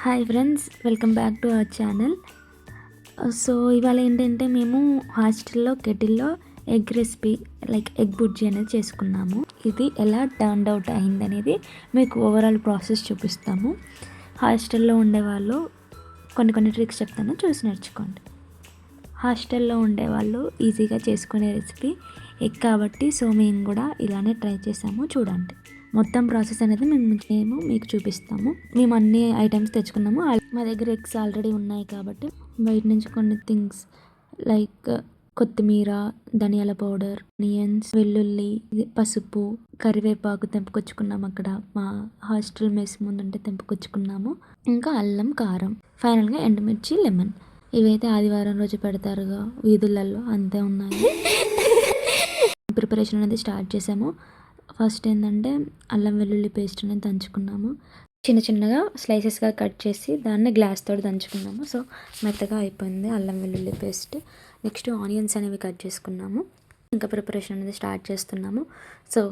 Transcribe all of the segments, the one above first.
Hi friends, welcome back to our channel. So ఇవాళ ఏంటంటే మేము హాస్టల్లో కెటిల్లో egg recipe like egg bhurji అనేది చేసుకున్నాము. ఇది ఎలా టర్న్ అవుట్ అయిందనేది మీకు ఓవరాల్ ప్రాసెస్ చూపిస్తాము. హాస్టల్లో ఉండేవాళ్ళు కొన్ని ట్రిక్స్ చెప్తాను, చూసి నేర్చుకోండి. హాస్టల్లో ఉండేవాళ్ళు ఈజీగా చేసుకునే రెసిపీ ఎగ్ కాబట్టి సో మేము కూడా ఇలానే ట్రై చేసాము. చూడండి, మొత్తం ప్రాసెస్ అనేది మేము మీకు చూపిస్తాము. మేము అన్ని ఐటమ్స్ తెచ్చుకున్నాము. మా దగ్గర ఎగ్స్ ఆల్రెడీ ఉన్నాయి కాబట్టి బయట నుంచి కొన్ని థింగ్స్ లైక్ కొత్తిమీర, ధనియాల పౌడర్, ఆనియన్స్, వెల్లుల్లి, పసుపు, కరివేపాకు తెంపుకొచ్చుకున్నాము. అక్కడ మా హాస్టల్ మెస్ ముందుంటే తెంపుకొచ్చుకున్నాము. ఇంకా అల్లం, కారం, ఫైనల్గా ఎండుమిర్చి, లెమన్. ఇవైతే ఆదివారం రోజు పెడతారుగా వీధులలో, అంతే ఉన్నాయి. ప్రిపరేషన్ అనేది స్టార్ట్ చేసాము. ఫస్ట్ ఏంటంటే అల్లం వెల్లుల్లి పేస్ట్ అనేది దంచుకున్నాము. చిన్నగా స్లైసెస్గా కట్ చేసి దాన్ని గ్లాస్ తోటి దంచుకున్నాము. సో మెత్తగా అయిపోయింది అల్లం వెల్లుల్లి పేస్ట్. నెక్స్ట్ ఆనియన్స్ అనేవి కట్ చేసుకున్నాము. ఇంకా ప్రిపరేషన్ అనేది స్టార్ట్ చేస్తున్నాము. సో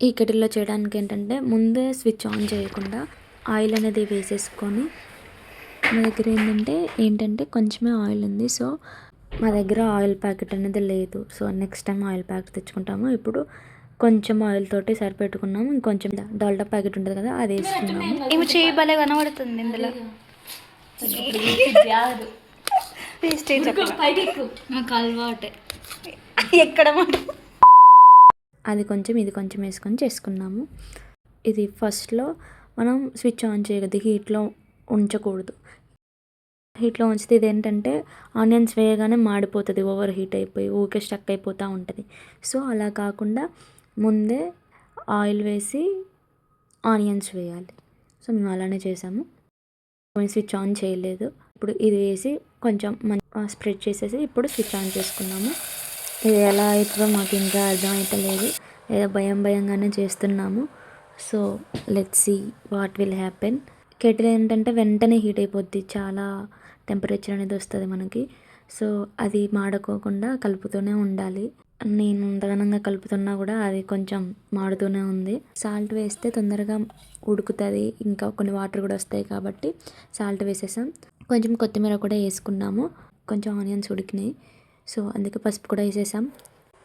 ఈ కెటిల్లో చేయడానికి ఏంటంటే ముందే స్విచ్ ఆన్ చేయకుండా ఆయిల్ అనేది వేసేసుకొని, మా దగ్గర ఏంటంటే కొంచెమే ఆయిల్ ఉంది. సో మా దగ్గర ఆయిల్ ప్యాకెట్ అనేది లేదు. So next time oil packet తెచ్చుకుంటాము. ఇప్పుడు కొంచెం ఆయిల్ తోటి సరిపెట్టుకున్నాము. ఇంకొంచెం డాల్డా ప్యాకెట్ ఉంటుంది కదా, అది వేసుకున్నాము. ఏమి చేయి భలే కనబడుతుంది ఇందులో. మాకు అలవాటే ఎక్కడ అది కొంచెం ఇది కొంచెం వేసుకొని చేసుకున్నాము. ఇది ఫస్ట్లో మనం స్విచ్ ఆన్ చేయకూడదు, హీట్లో ఉంచకూడదు. హీట్లో ఉంచితే ఇది ఏంటంటే ఆనియన్స్ వేయగానే మాడిపోతుంది, ఓవర్ హీట్ అయిపోయి ఊకే స్టక్ అయిపోతూ ఉంటుంది. సో అలా కాకుండా ముందే ఆయిల్ వేసి ఆనియన్స్ వేయాలి. సో మేము అలానే చేసాము. స్విచ్ ఆన్ చేయలేదు. ఇప్పుడు ఇది వేసి కొంచెం స్ప్రెడ్ చేసేసి ఇప్పుడు స్విచ్ ఆన్ చేసుకున్నాము. ఇది ఎలా అవుతుందో మాకు ఇంకా అర్థం అవుతలేదు, ఏదో భయంగానే చేస్తున్నాము. So let's see what will happen. Kettle ఏంటంటే వెంటనే హీట్ అయిపోద్ది, చాలా టెంపరేచర్ అనేది వస్తుంది మనకి. సో అది మాడుకోకుండా కలుపుతూనే ఉండాలి. నేను అంతగానంగా కలుపుతున్నా కూడా అది కొంచెం మాడుతూనే ఉంది. సాల్ట్ వేస్తే తొందరగా ఉడుకుతుంది, ఇంకా కొన్ని వాటర్ కూడా వస్తాయి కాబట్టి సాల్ట్ వేసేసాం. కొంచెం కొత్తిమీర కూడా వేసుకున్నాము. కొంచెం ఆనియన్స్ ఉడికినాయి, సో అందుకే పసుపు కూడా వేసేసాం.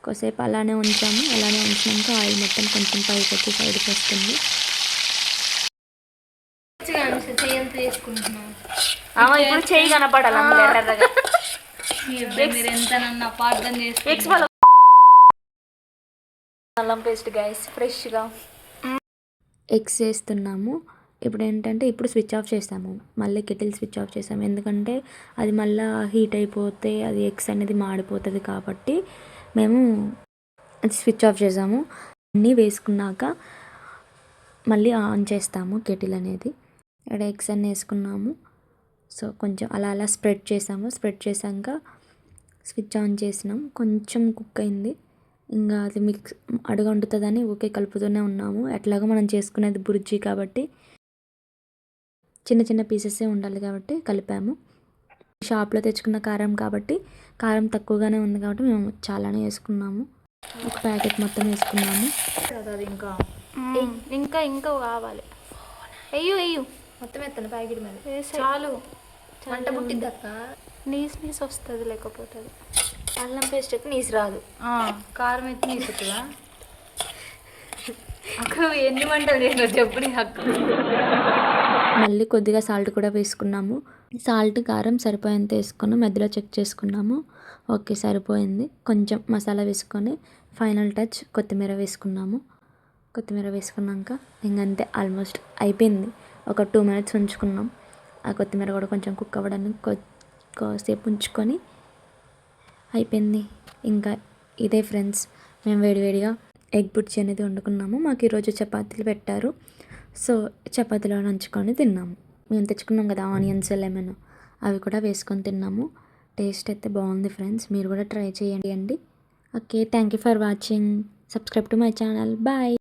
కొద్దిసేపు అలానే ఉంచాము. అలానే ఉంచినాక ఆయిల్ మొత్తం కొంచెం పైకి వచ్చి సైడ్కి వస్తుంది. ఇప్పుడు చెయ్యి కనపడాలి. అల్లం పేస్ట్ గైస్ ఫ్రెష్గా ఎగ్స్ వేస్తున్నాము. ఇప్పుడు ఏంటంటే ఇప్పుడు స్విచ్ ఆఫ్ చేసాము, మళ్ళీ కెటిల్ స్విచ్ ఆఫ్ చేసాము. ఎందుకంటే అది మళ్ళీ హీట్ అయిపోతే అది ఎగ్స్ అనేది మాడిపోతుంది కాబట్టి మేము అది స్విచ్ ఆఫ్ చేసాము. అన్నీ వేసుకున్నాక మళ్ళీ ఆన్ చేస్తాము కెటిల్ అనేది. ఇక్కడ ఎగ్స్ అన్నీ వేసుకున్నాము. సో కొంచెం అలా స్ప్రెడ్ చేసాము. స్ప్రెడ్ చేసాక స్విచ్ ఆన్ చేసినాం. కొంచెం కుక్ అయింది. ఇంకా అది మిక్స్ అడుగంటుతుందని ఊకే కలుపుతూనే ఉన్నాము. ఎట్లాగో మనం చేసుకునేది బుర్జీ కాబట్టి చిన్న పీసెసే ఉండాలి కాబట్టి కలిపాము. షాప్లో తెచ్చుకున్న కారం కాబట్టి కారం తక్కువగానే ఉంది కాబట్టి మేము చాలానే వేసుకున్నాము. ఒక ప్యాకెట్ మొత్తం వేసుకున్నాము. అది ఇంకా కావాలి. వెయ్యు మొత్తం ఎత్తాను ప్యాకెట్ మీద. చాలు, వంట పుట్టిద్దక్క. నీస్ వస్తుంది, లేకపోతే అల్లం పేస్ట్ అయితే నీసు రాదు, కారం అయితే నీసు వస్తుందా? అక్కడ ఎన్ని వంటలు చేసినావు చెప్పు నీ హక్కు. మళ్ళీ కొద్దిగా సాల్ట్ కూడా వేసుకున్నాము. సాల్ట్ కారం సరిపోయేంత వేసుకున్నాము. మధ్యలో చెక్ చేసుకున్నాము, ఓకే సరిపోయింది. కొంచెం మసాలా వేసుకొని ఫైనల్ టచ్ కొత్తిమీర వేసుకున్నాము. కొత్తిమీర వేసుకున్నాక ఇంకంతే, ఆల్మోస్ట్ అయిపోయింది. ఒక 2 minutes ఉంచుకున్నాం. ఆ కొత్తిమీర కూడా కొంచెం కుక్ అవ్వడానికి కొద్దిసేపు ఉంచుకొని అయిపోయింది. ఇంకా ఇదే ఫ్రెండ్స్, మేము వేడిగా ఎగ్ బుర్జీ అనేది వండుకున్నాము. మాకు ఈరోజు చపాతీలు పెట్టారు. సో చపాతీలో నంచుకొని తిన్నాము. మేము తెచ్చుకున్నాం కదా ఆనియన్స్, లెమన్, అవి కూడా వేసుకొని తిన్నాము. టేస్ట్ అయితే బాగుంది ఫ్రెండ్స్, మీరు కూడా ట్రై చేయండి. Okay, thank you for watching. Subscribe to my channel. Bye.